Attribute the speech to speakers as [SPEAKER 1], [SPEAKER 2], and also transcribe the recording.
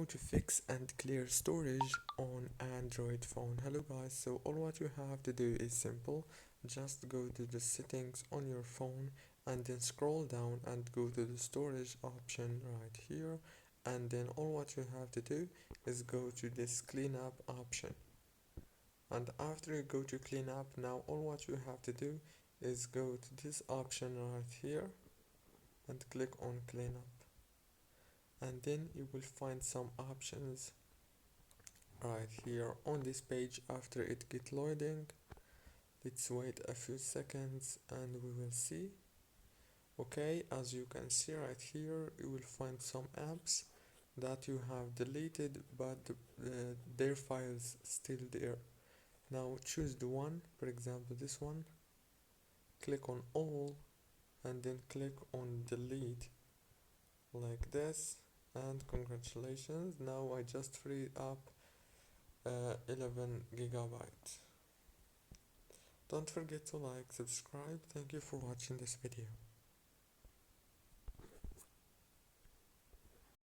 [SPEAKER 1] how to fix and clear storage on Android phone. Hello guys, so all what you have to do is simple. Just go to the settings on your phone and then scroll down and go to the storage option right here, and then all what you have to do is go to this cleanup option. And after you go to cleanup, now all what you have to do is go to this option right here and click on cleanup, and then you will find some options right here on this page. After it get loading, let's wait a few seconds and we will see. Okay, as you can see right here, you will find some apps that you have deleted, but their files still there. Now choose the one, for example this one, click on all and then click on delete like this, and congratulations, now I just freed up 11 gigabytes. Don't forget to like, subscribe. Thank you for watching this video.